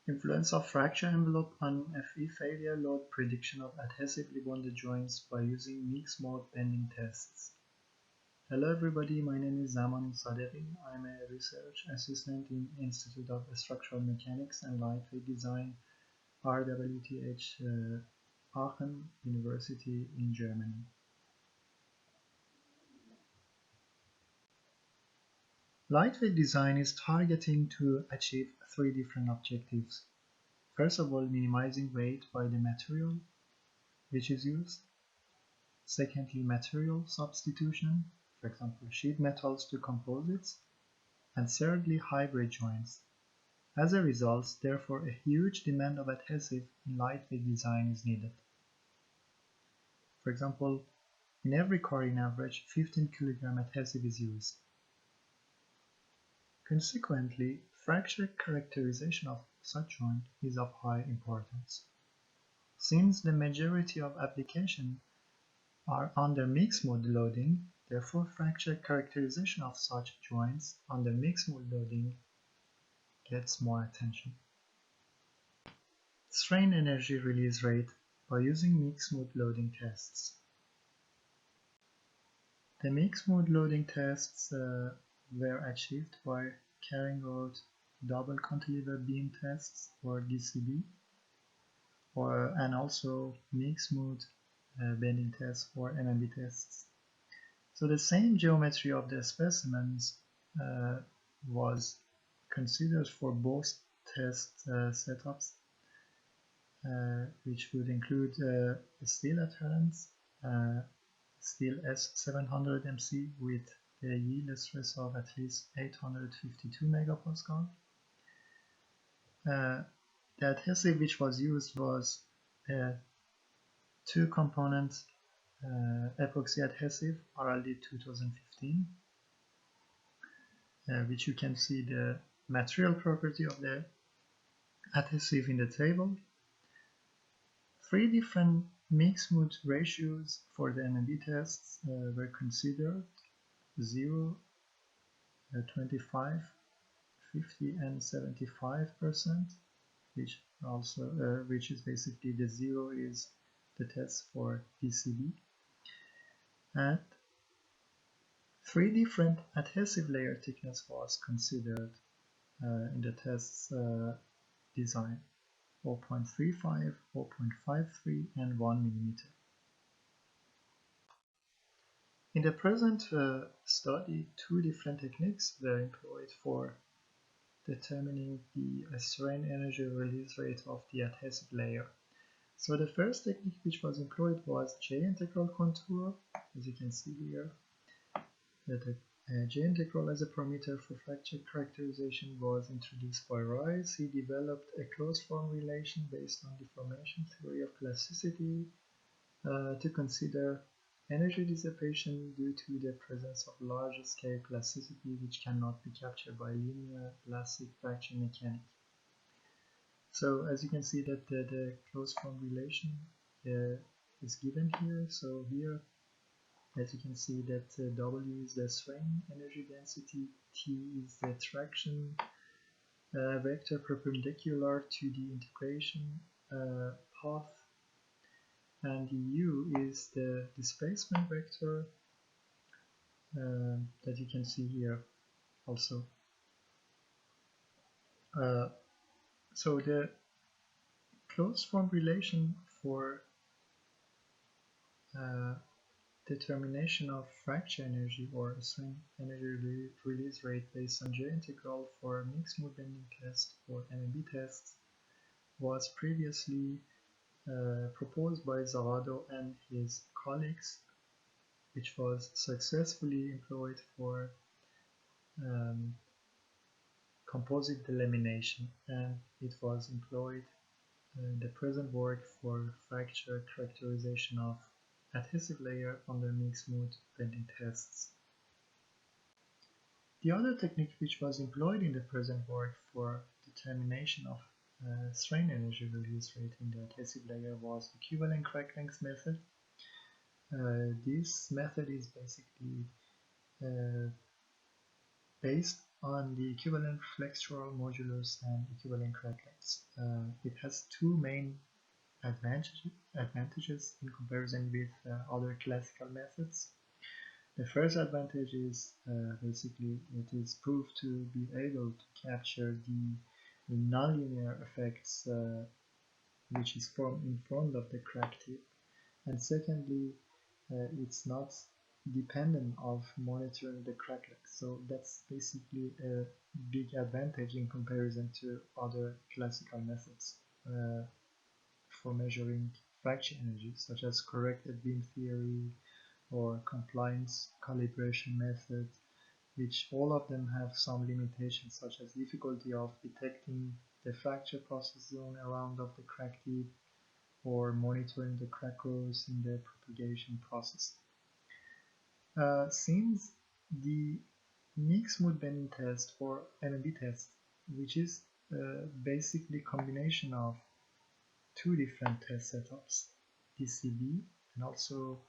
Influence of fracture envelope on Fe failure load prediction of adhesively bonded joints by using mixed mode bending tests. Hello everybody, my name is Sadeghi. I'm a research assistant in Institute of Structural Mechanics and Lightweight Design, RWTH Aachen University in Germany. Lightweight design is targeting to achieve three different objectives. First of all, minimizing weight by the material which is used. Secondly, material substitution, for example, sheet metals to composites. And thirdly, hybrid joints. As a result, therefore, a huge demand of adhesive in lightweight design is needed. For example, in every car, in average, 15 kg adhesive is used. Consequently, fracture characterization of such joint is of high importance. Since the majority of applications are under mixed mode loading, therefore fracture characterization of such joints under mixed mode loading gets more attention. Strain energy release rate by using mixed mode loading tests. The mixed mode loading tests were achieved by carrying out double cantilever beam tests or DCB, and also mixed mode bending tests or MMB tests. So the same geometry of the specimens was considered for both test setups, which would include steel adherents, steel S700 MC with a yield stress of at least 852 megapascal. The adhesive which was used was a two-component epoxy adhesive RLD 2015, which you can see the material property of the adhesive in the table. Three different mixed mode ratios for the MMB tests were considered: 0, 25, 50 and 75%, which is basically the 0 is the test for DCB. And three different adhesive layer thickness was considered in the test's design: 0.35, 0.53 and 1 millimeter. In the present study, two different techniques were employed for determining the strain energy release rate of the adhesive layer. So the first technique which was employed was J-integral contour. As you can see here, the J-integral as a parameter for fracture characterization was introduced by Rice. He developed a closed form relation based on deformation theory of plasticity to consider energy dissipation due to the presence of large-scale plasticity which cannot be captured by linear elastic fracture mechanics. So as you can see that the closed form relation is given here. So here, as you can see that W is the strain energy density, T is the traction vector perpendicular to the integration path, and U is the displacement vector that you can see here also. So the closed form relation for determination of fracture energy or strain energy release rate based on J-integral for mixed mode bending test or MMB tests was previously proposed by Zarado and his colleagues, which was successfully employed for composite delamination, and it was employed in the present work for fracture characterization of adhesive layer under mixed mode bending tests. The other technique which was employed in the present work for determination of strain energy release rate in the adhesive layer was equivalent crack length method. This method is basically based on the equivalent flexural modulus and equivalent crack lengths. It has two main advantages in comparison with other classical methods. The first advantage is basically it is proved to be able to capture the nonlinear effects which is formed in front of the crack tip, and secondly, it's not dependent of monitoring the crack length. So that's basically a big advantage in comparison to other classical methods for measuring fracture energy, such as corrected beam theory or compliance calibration method, which all of them have some limitations, such as difficulty of detecting the fracture process zone around of the crack tip or monitoring the crack growth in the propagation process. Since the mixed mode bending test or MMB test, which is basically combination of two different test setups, DCB and also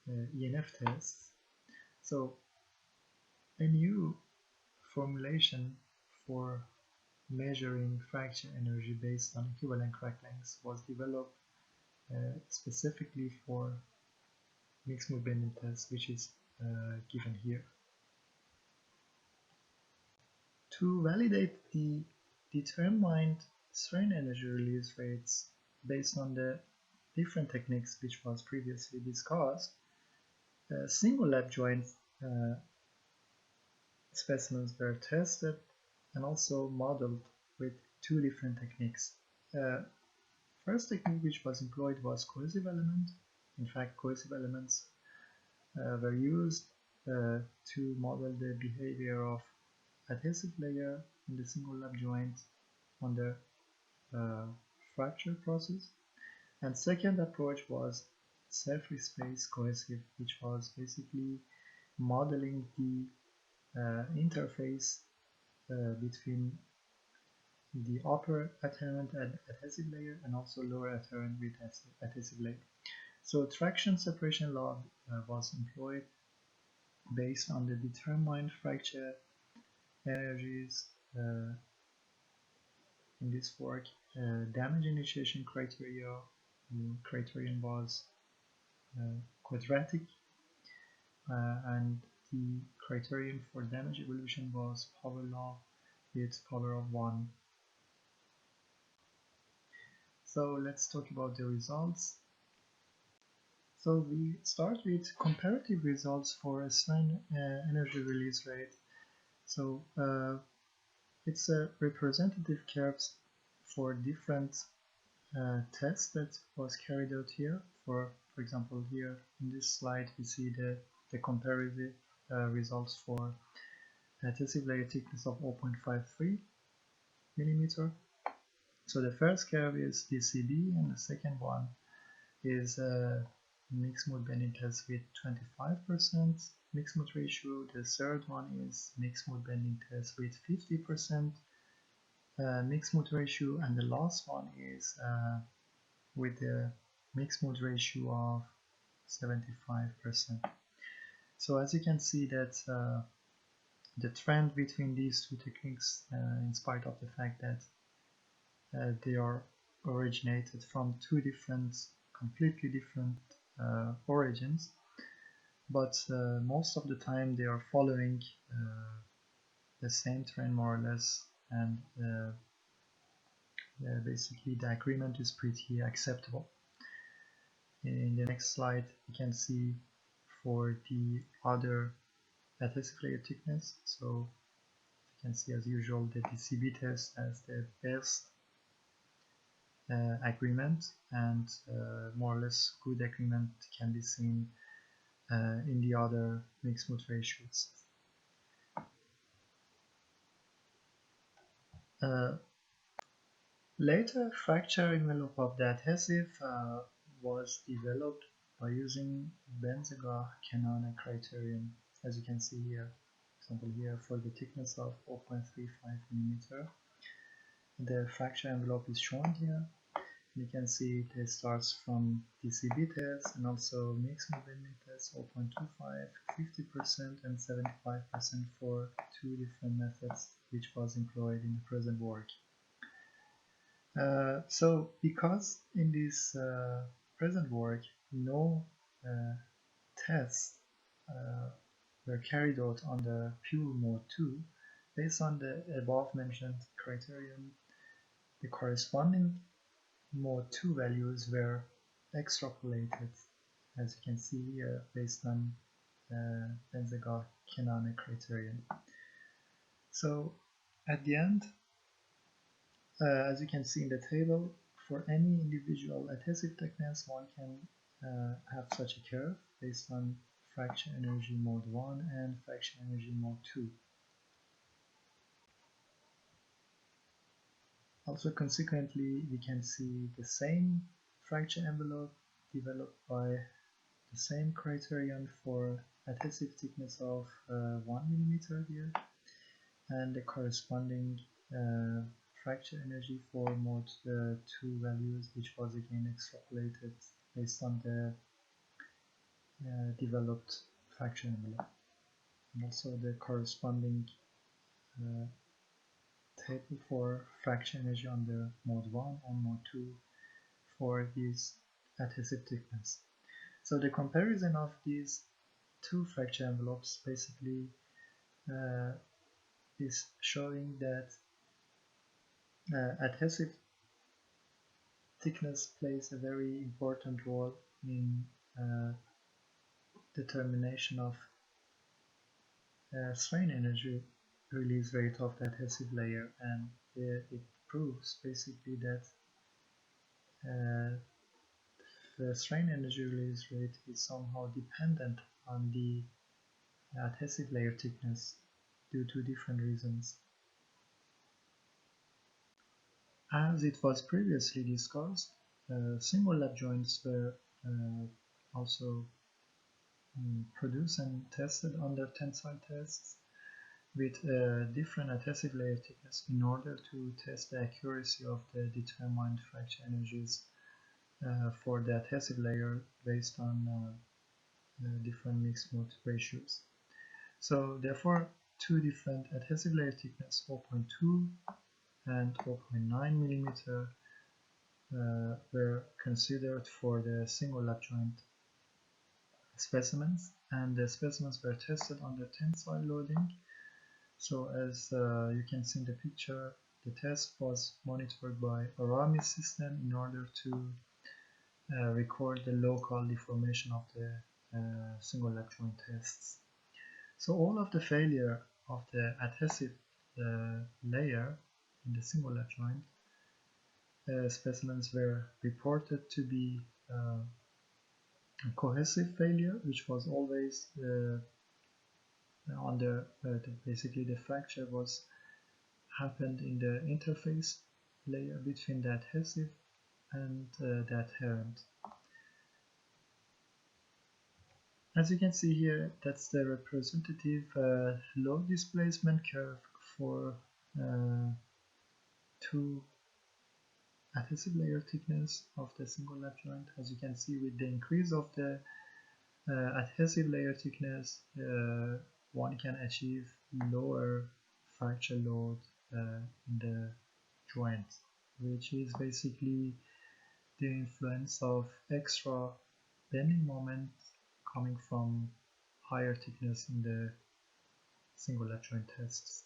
ENF tests. So a new formulation for measuring fracture energy based on equivalent crack lengths was developed specifically for mixed mode bending test, which is given here. To validate the determined strain energy release rates based on the different techniques which was previously discussed, single lap joint specimens were tested and also modeled with two different techniques. First technique which was employed was cohesive element. In fact, cohesive elements were used to model the behavior of adhesive layer in the single lap joint under fracture process. And second approach was self space cohesive, which was basically modeling the interface between the upper adherent and adhesive layer and also lower adherent with adhesive layer. So traction separation law was employed based on the determined fracture energies in this work. Damage initiation criterion was quadratic, and the criterion for damage evolution was power law with power of 1. So let's talk about the results. So we start with comparative results for a strain energy release rate. So it's a representative curves for different tests that was carried out here. For example, here in this slide we see the comparative results for adhesive layer thickness of 0.53 millimeter. So the first curve is DCB and the second one is a mixed mode bending test with 25% mixed mode ratio. The third one is mixed mode bending test with 50% mixed mode ratio, and the last one is with the mixed mode ratio of 75%. So as you can see that the trend between these two techniques, in spite of the fact that they are originated from two completely different origins, but most of the time they are following the same trend more or less, and basically the agreement is pretty acceptable. In the next slide you can see for the other adhesive layer thickness. So you can see as usual the DCB test as the best agreement, and more or less good agreement can be seen in the other mixed mode ratios. Later fracture envelope of the adhesive was developed by using Benzeggagh-Kenane criterion, as you can see here. For example, here for the thickness of 0.35 millimeter. The fracture envelope is shown here. You can see it starts from DCB test and also mixed mobility test 0.25, 50% and 75% for two different methods which was employed in the present work. So because in this present work no tests were carried out on the pure mode 2, based on the above mentioned criterion, the corresponding mode 2 values were extrapolated, as you can see here, based on Benzeggagh-Kenane criterion. So at the end, as you can see in the table, for any individual adhesive thickness, one can have such a curve based on fracture energy mode 1 and fracture energy mode 2. Also, consequently, we can see the same fracture envelope developed by the same criterion for adhesive thickness of 1 mm here, and the corresponding fracture energy for mode 2 values, which was again extrapolated based on the developed fracture envelope, and also the corresponding table for fracture energy on the mode 1 and mode 2 for this adhesive thickness. So the comparison of these two fracture envelopes basically is showing that adhesive thickness plays a very important role in determination of strain energy release rate of the adhesive layer, and it proves basically that the strain energy release rate is somehow dependent on the adhesive layer thickness due to different reasons. As it was previously discussed, single lap joints were also produced and tested under tensile tests with different adhesive layer thickness in order to test the accuracy of the determined fracture energies for the adhesive layer based on different mixed mode ratios. So therefore, two different adhesive layer thickness 0.2 and 0.9 millimeter were considered for the single lap joint specimens, and the specimens were tested under tensile loading. So as you can see in the picture, the test was monitored by a RAMI system in order to record the local deformation of the single lap joint tests. So all of the failure of the adhesive layer in the single lap joint specimens were reported to be a cohesive failure, which was always basically the fracture was happened in the interface layer between the adhesive and the adherent. As you can see here, that's the representative load displacement curve for two adhesive layer thickness of the single lap joint. As you can see, with the increase of the adhesive layer thickness, one can achieve lower fracture load in the joint, which is basically the influence of extra bending moment coming from higher thickness in the single lap joint tests.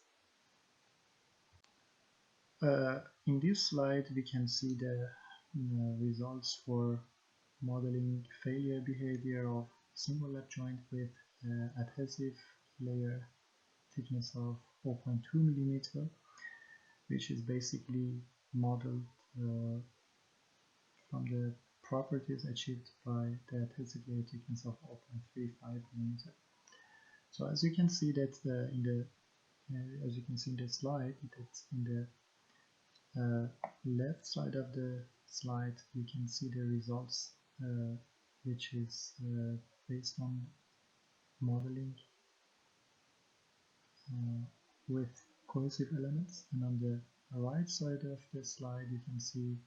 In this slide, we can see the results for modeling failure behavior of single lap joint with adhesive layer thickness of 0.2 millimeter, which is basically modeled from the properties achieved by the adhesive layer thickness of 0.35 millimeter. So as you can see that as you can see in the slide, that's in the left side of the slide, you can see the results, which is based on modeling with cohesive elements, and on the right side of the slide you can see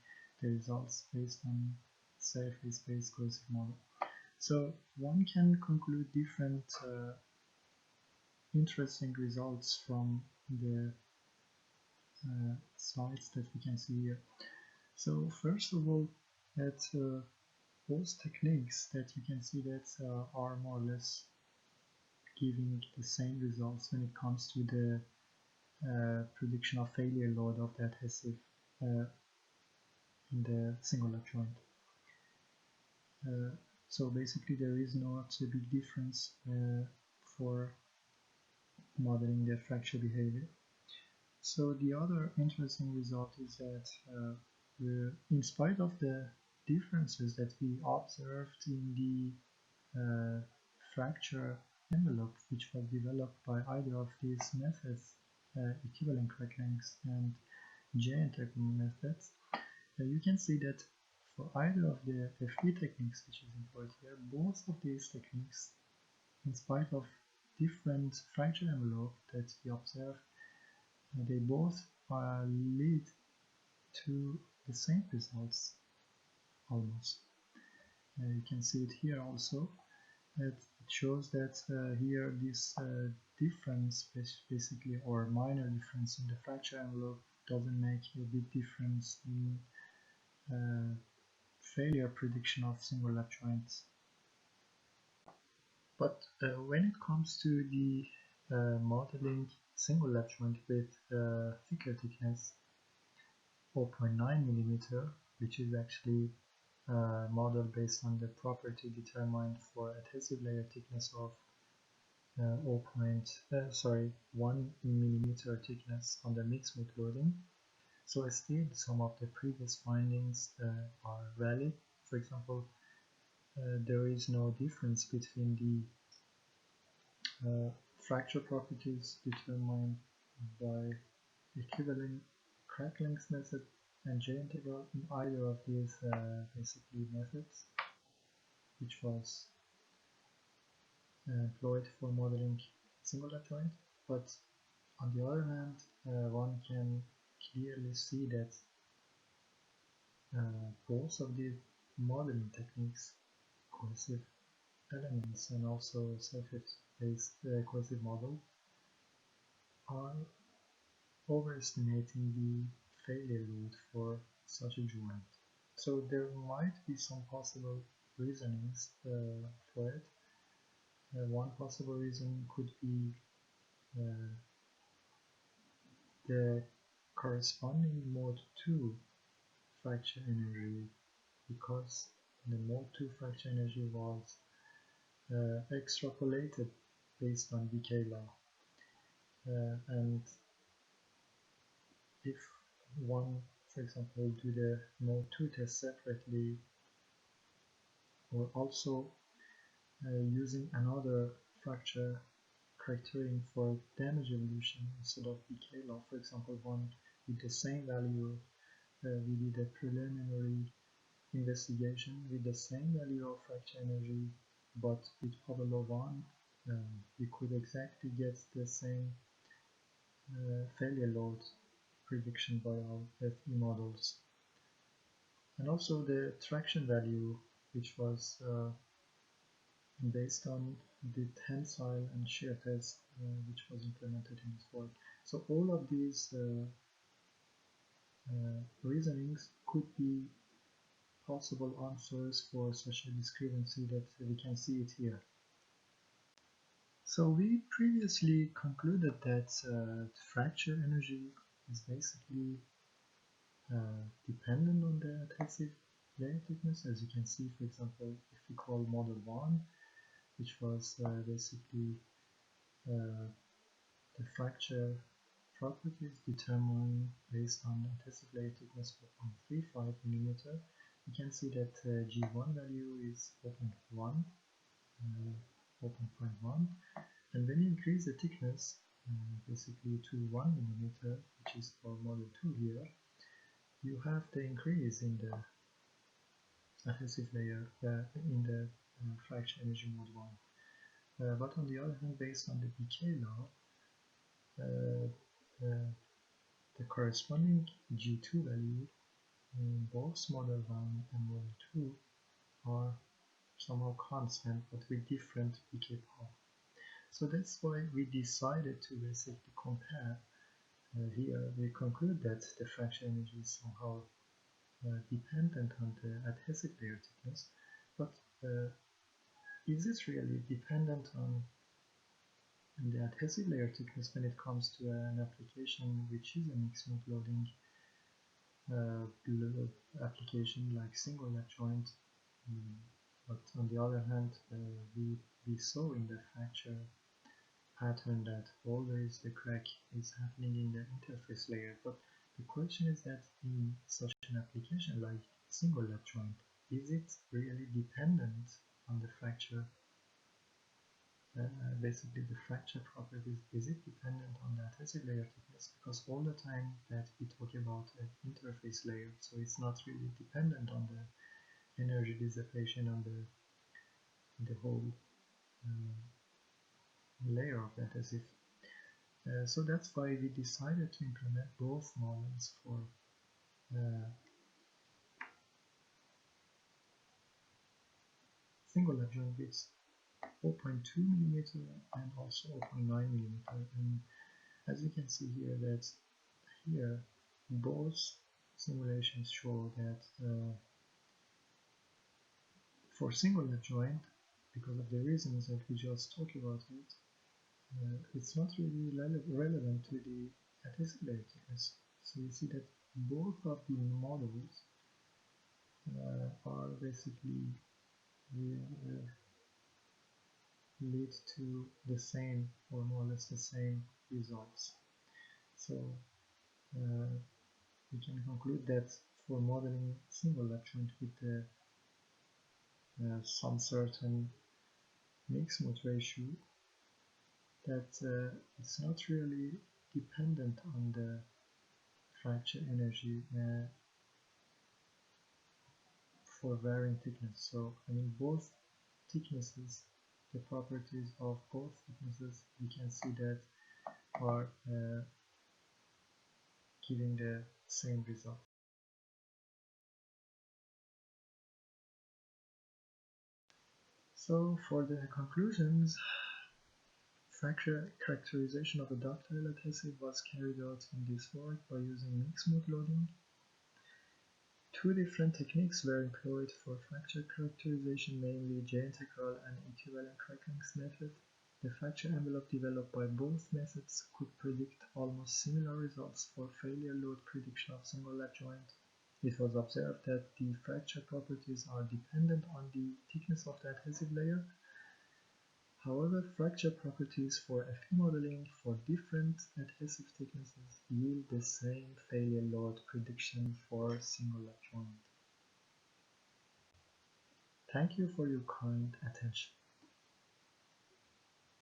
the results based on self-space cohesive model. So one can conclude different interesting results from the slides that we can see here. So first of all, that both techniques that you can see that are more or less giving the same results when it comes to the prediction of failure load of the adhesive in the singular joint. So basically there is not a big difference for modeling the fracture behavior. So the other interesting result is that in spite of the differences that we observed in the fracture envelope, which was developed by either of these methods, equivalent crack lengths and J-integral methods, you can see that for either of the FE techniques which is employed here, both of these techniques, in spite of different fracture envelope that we observe, they both lead to the same results almost. You can see it here also. It shows that here this difference basically, or minor difference in the fracture envelope, doesn't make a big difference in failure prediction of singular joints. But when it comes to the modeling singular joint with thicker thickness 0.9 mm, which is actually a model based on the property determined for adhesive layer thickness of 1 mm thickness under mixed mode loading. So still some of the previous findings are valid. For example, there is no difference between the fracture properties determined by equivalent crack length method and J-integral in either of these basically methods, which was employed for modeling singular joint. But on the other hand, one can clearly see that both of the modeling techniques, cohesive elements and also surface-based cohesive model, are overestimating the failure load for such a joint. So there might be some possible reasonings for it. One possible reason could be the corresponding mode 2 fracture energy, because the mode 2 fracture energy was extrapolated based on decay law. And if one, for example, do the mode 2 test separately, or also using another fracture criterion for damage evolution instead of decay law, for example, one with the same value, we did a preliminary investigation with the same value of fracture energy, but with power law 1, we could exactly get the same failure load prediction by our FE models. And also the traction value, which was based on the tensile and shear test, which was implemented in this work. So all of these reasonings could be possible answers for such a discrepancy that we can see it here. So we previously concluded that fracture energy is basically dependent on the adhesive layer thickness, as you can see, for example, if we call model 1, which was basically the fracture properties determined based on adhesive layer thickness of 0.35 mm, you can see that G1 value is 0.1, and when you increase the thickness basically to 1 mm, which is for model 2 here, you have the increase in the adhesive layer in the fracture energy mode 1. But on the other hand, based on the decay law, the corresponding G2 value both model 1 and model 2 are somehow constant but with different decay power. So that's why we decided to basically compare. Here we conclude that the fracture energy is somehow dependent on the adhesive layer thickness, but is it really dependent on the adhesive layer thickness when it comes to an application which is a mixed mode loading application like single lap joint? But on the other hand, we saw in the fracture pattern that always the crack is happening in the interface layer. But the question is that in such an application like single lap joint, is it really dependent on the fracture? Basically, the fracture properties, is it dependent on the adhesive layer thickness? Because all the time that we talk about an interface layer, so it's not really dependent on the energy dissipation on the whole layer of the adhesive. So that's why we decided to implement both models for single lap joint widths 0.2 millimeter and also 0.9 millimeter. And as you can see here, that here both simulations show that for single lap joint, because of the reasons that we just talked about it, it's not really relevant to the adhesive layer thickness. So you see that both of the models are basically lead to the same or more or less the same results. So we can conclude that for modeling single lap joint with some certain mixed mode ratio, that it's not really dependent on the fracture energy for varying thickness. So I mean both thicknesses, the properties of both thicknesses, we can see that are giving the same result. So for the conclusions, fracture characterization of a ductile adhesive was carried out in this work by using mixed mode loading. Two different techniques were employed for fracture characterization, namely J-integral and equivalent crack length method. The fracture envelope developed by both methods could predict almost similar results for failure load prediction of single lap joint. It was observed that the fracture properties are dependent on the thickness of the adhesive layer. However, fracture properties for FE modeling for different adhesive thicknesses yield the same failure load prediction for single lap joint. Thank you for your kind attention.